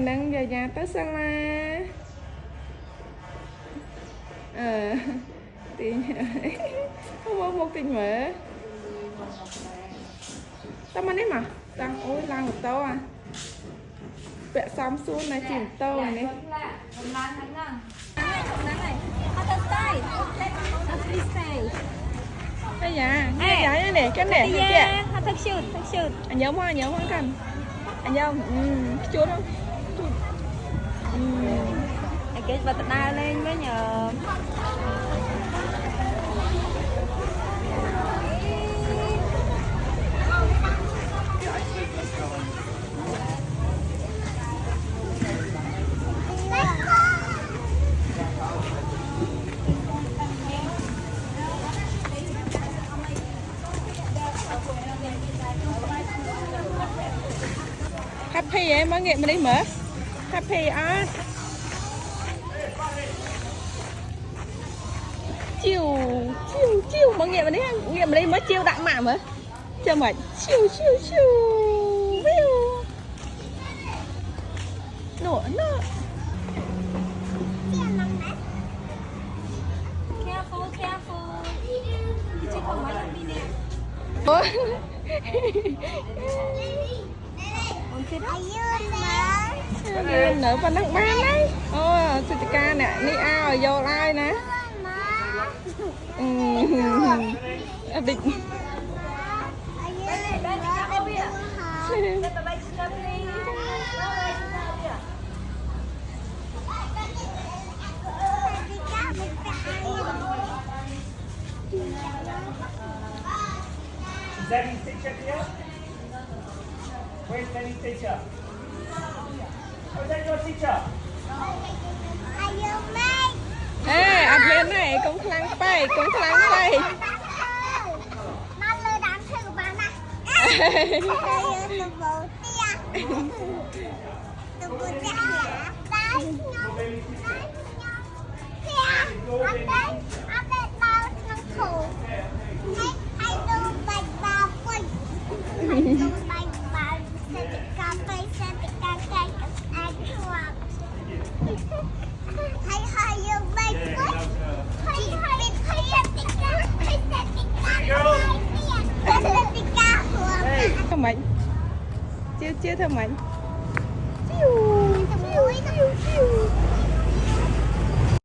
ngày nâng giờ nhà tới Sala thì không có một tình mở tao mà đấy mà tao ôi lang một tao à vẽ xong xuống này chìm tao này bây giờ cái này cái này thật sự anh nhớ hoa cần anh nhớ chút không cái vật đa lên với nhờ happy em mới nghiệm mà đi mở happy art chiêu mà nghiệm mà đi mới chiêu đặng mạng mới cho mà chiêu nổ careful chị không mấy lần đi nè nở và nắng ban đấy ô Sutika nè đi ao vô lai nè định Is that his teacher here? Where's Danny's teacher? Oh, is that your teacher? ê anh lên này cũng khăn tay Ba lơ đám thư của bà nè. Từ bộ tia. Từ bộ tia hả? Đấy, nhông. Tia, anh đây bao năng thủ. Hay đưa bạch vào quỳnh. Đưa bạch vào sẽ bị cà phê, sẽ bị cà cây, ai thuộc. Hay đưa bạch quỳnh. thơm mạnh chiêu thơm mạnh chiêu